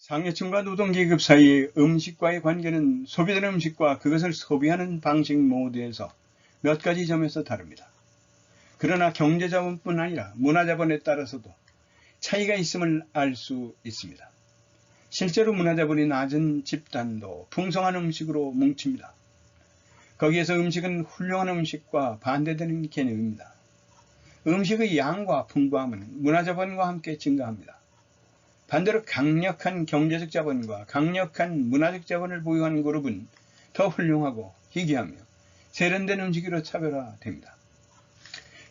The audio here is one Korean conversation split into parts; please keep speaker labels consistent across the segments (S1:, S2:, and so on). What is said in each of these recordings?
S1: 상류층과 노동계급 사이의 음식과의 관계는 소비되는 음식과 그것을 소비하는 방식 모두에서 몇 가지 점에서 다릅니다. 그러나 경제자본뿐 아니라 문화자본에 따라서도 차이가 있음을 알 수 있습니다. 실제로 문화자본이 낮은 집단도 풍성한 음식으로 뭉칩니다. 거기에서 음식은 훌륭한 음식과 반대되는 개념입니다. 음식의 양과 풍부함은 문화자본과 함께 증가합니다. 반대로 강력한 경제적 자본과 강력한 문화적 자본을 보유한 그룹은 더 훌륭하고 희귀하며 세련된 음식으로 차별화됩니다.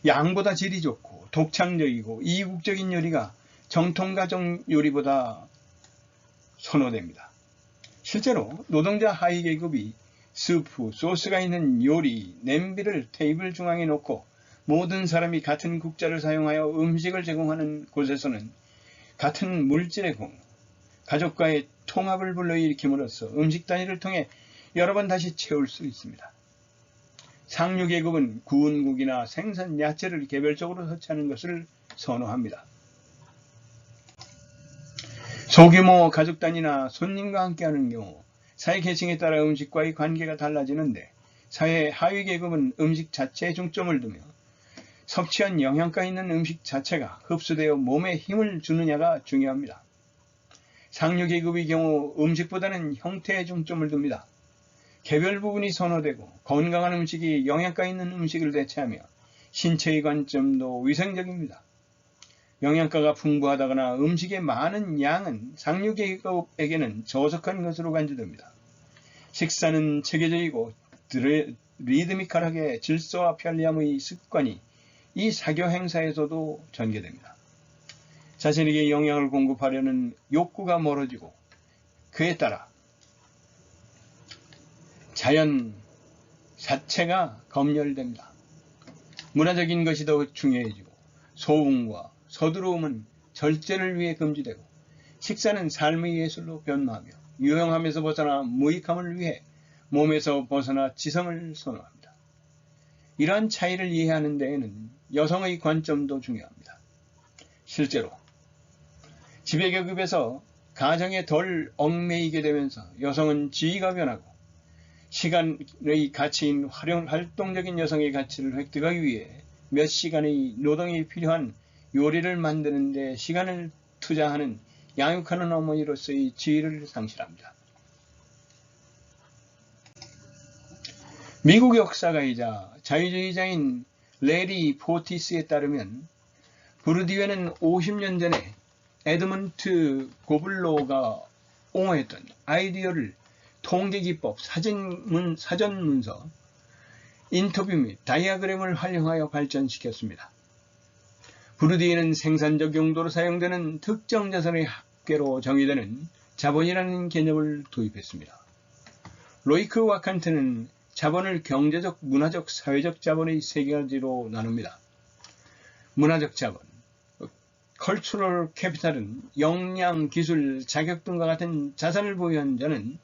S1: 양보다 질이 좋고 독창적이고 이국적인 요리가 정통가정 요리보다 선호됩니다. 실제로 노동자 하위 계급이 스프, 소스가 있는 요리, 냄비를 테이블 중앙에 놓고 모든 사람이 같은 국자를 사용하여 음식을 제공하는 곳에서는 같은 물질의 공유, 가족과의 통합을 불러일으킴으로써 음식 단위를 통해 여러 번 다시 채울 수 있습니다. 상류 계급은 구운 고기나 생선, 야채를 개별적으로 섭취하는 것을 선호합니다. 소규모 가족 단위나 손님과 함께하는 경우 사회 계층에 따라 음식과의 관계가 달라지는데 사회 하위 계급은 음식 자체에 중점을 두며 섭취한 영양가 있는 음식 자체가 흡수되어 몸에 힘을 주느냐가 중요합니다. 상류 계급의 경우 음식보다는 형태에 중점을 둡니다. 개별 부분이 선호되고 건강한 음식이 영양가 있는 음식을 대체하며 신체의 관점도 위생적입니다. 영양가가 풍부하다거나 음식의 많은 양은 상류 계급에게는 저속한 것으로 간주됩니다. 식사는 체계적이고 리드미컬하게 질서와 편리함의 습관이 이 사교 행사에서도 전개됩니다. 자신에게 영양을 공급하려는 욕구가 멀어지고 그에 따라 자연 자체가 검열됩니다. 문화적인 것이 더 중요해지고 소음과 서두르움은 절제를 위해 금지되고 식사는 삶의 예술로 변모하며 유용함에서 벗어나 무익함을 위해 몸에서 벗어나 지성을 선호합니다. 이러한 차이를 이해하는 데에는 여성의 관점도 중요합니다. 실제로 지배계급에서 가정에 덜 얽매이게 되면서 여성은 지위가 변하고 시간의 가치인 활동적인 여성의 가치를 획득하기 위해 몇 시간의 노동이 필요한 요리를 만드는 데 시간을 투자하는 양육하는 어머니로서의 지위를 상실합니다. 미국 역사가이자 자유주의자인 레리 포티스에 따르면 부르디유에는 50년 전에 에드먼트 고블로가 옹호했던 아이디어를 통계기법, 사전문서, 인터뷰 및 다이아그램을 활용하여 발전시켰습니다. 부르디유는 생산적 용도로 사용되는 특정 자산의 합계로 정의되는 자본이라는 개념을 도입했습니다. 로이크 와칸트는 자본을 경제적, 문화적, 사회적 자본의 세 가지로 나눕니다. 문화적 자본, cultural capital은 역량, 기술, 자격 등과 같은 자산을 보유한 자는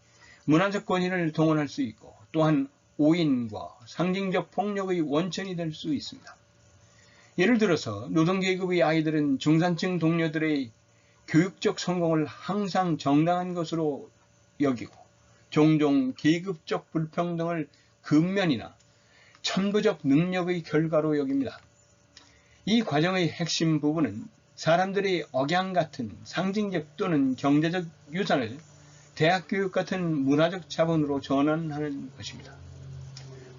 S1: 문화적 권위를 동원할 수 있고 또한 오인과 상징적 폭력의 원천이 될 수 있습니다. 예를 들어서 노동계급의 아이들은 중산층 동료들의 교육적 성공을 항상 정당한 것으로 여기고 종종 계급적 불평등을 근면이나 천부적 능력의 결과로 여깁니다. 이 과정의 핵심 부분은 사람들이 억양 같은 상징적 또는 경제적 유산을 대학교육 같은 문화적 자본으로 전환하는 것입니다.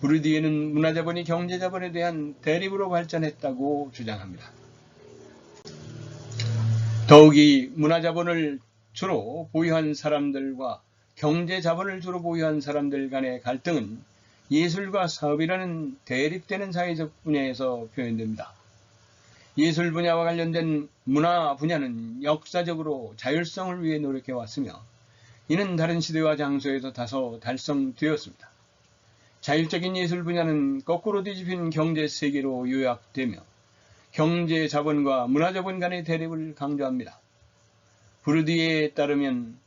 S1: 부르디유는 문화자본이 경제자본에 대한 대립으로 발전했다고 주장합니다. 더욱이 문화자본을 주로 보유한 사람들과 경제자본을 주로 보유한 사람들 간의 갈등은 예술과 사업이라는 대립되는 사회적 분야에서 표현됩니다. 예술 분야와 관련된 문화 분야는 역사적으로 자율성을 위해 노력해왔으며 이는 다른 시대와 장소에서 다소 달성되었습니다. 자율적인 예술 분야는 거꾸로 뒤집힌 경제 세계로 요약되며 경제 자본과 문화 자본 간의 대립을 강조합니다. 부르디유에 따르면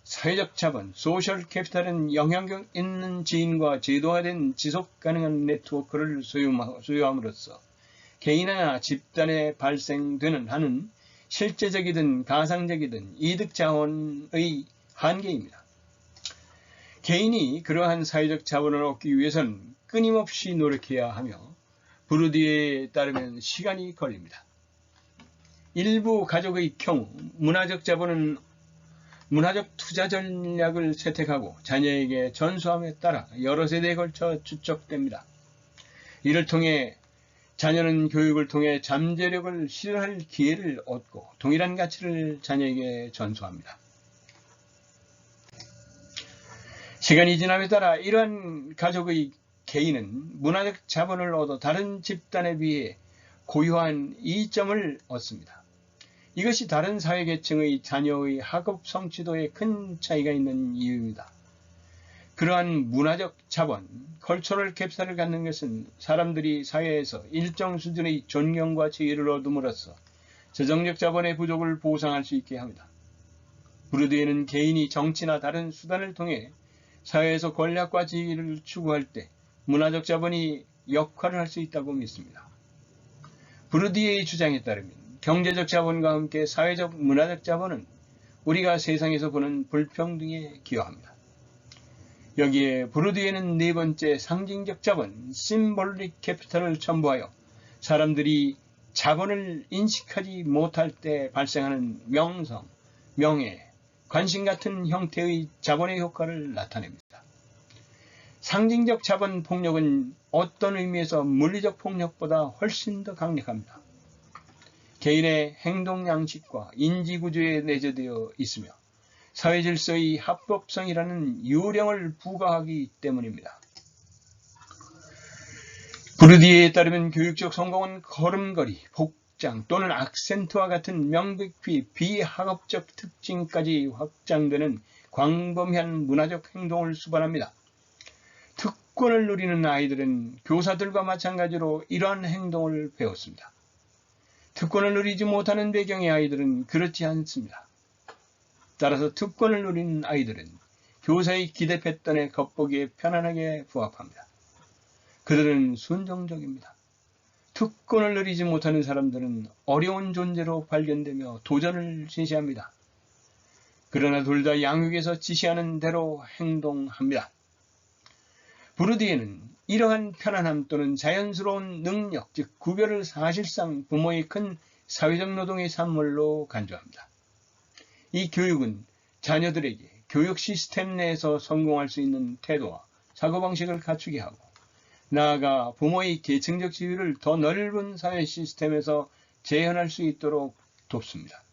S1: 사회적 자본, 소셜 캐피탈은 영향력 있는 지인과 제도화된 지속 가능한 네트워크를 소유함으로써 개인이나 집단에 발생되는 한은 실제적이든 가상적이든 이득 자원의 한계입니다. 개인이 그러한 사회적 자본을 얻기 위해서는 끊임없이 노력해야 하며 부르디에에 따르면 시간이 걸립니다. 일부 가족의 경우 문화적 자본은 문화적 투자 전략을 채택하고 자녀에게 전수함에 따라 여러 세대에 걸쳐 축적됩니다. 이를 통해 자녀는 교육을 통해 잠재력을 실현할 기회를 얻고 동일한 가치를 자녀에게 전수합니다. 시간이 지남에 따라 이러한 가족의 개인은 문화적 자본을 얻어 다른 집단에 비해 고유한 이점을 얻습니다. 이것이 다른 사회계층의 자녀의 학업 성취도에 큰 차이가 있는 이유입니다. 그러한 문화적 자본, 컬처럴 캡사를 갖는 것은 사람들이 사회에서 일정 수준의 존경과 지위를 얻음으로써 재정적 자본의 부족을 보상할 수 있게 합니다. 부르디에는 개인이 정치나 다른 수단을 통해 사회에서 권력과 지위를 추구할 때 문화적 자본이 역할을 할 수 있다고 믿습니다. 부르디에의 주장에 따르면 경제적 자본과 함께 사회적 문화적 자본은 우리가 세상에서 보는 불평등에 기여합니다. 여기에 부르디에는 네 번째 상징적 자본, 심볼릭 캐피탈을 첨부하여 사람들이 자본을 인식하지 못할 때 발생하는 명성, 명예, 관심 같은 형태의 자본의 효과를 나타냅니다. 상징적 자본 폭력은 어떤 의미에서 물리적 폭력보다 훨씬 더 강력합니다. 개인의 행동 양식과 인지 구조에 내재되어 있으며 사회 질서의 합법성이라는 유령을 부과하기 때문입니다. 부르디에에 따르면 교육적 성공은 걸음걸이, 복장 또는 악센트와 같은 명백히 비학업적 특징까지 확장되는 광범위한 문화적 행동을 수반합니다. 특권을 누리는 아이들은 교사들과 마찬가지로 이러한 행동을 배웠습니다. 특권을 누리지 못하는 배경의 아이들은 그렇지 않습니다. 따라서 특권을 누리는 아이들은 교사의 기대 패턴에 겉보기에 편안하게 부합합니다. 그들은 순종적입니다. 특권을 누리지 못하는 사람들은 어려운 존재로 발견되며 도전을 제시합니다. 그러나 둘 다 양육에서 지시하는 대로 행동합니다. 부르디에는 이러한 편안함 또는 자연스러운 능력, 즉 구별을 사실상 부모의 큰 사회적 노동의 산물로 간주합니다. 이 교육은 자녀들에게 교육 시스템 내에서 성공할 수 있는 태도와 사고방식을 갖추게 하고 나아가 부모의 계층적 지위를 더 넓은 사회 시스템에서 재현할 수 있도록 돕습니다.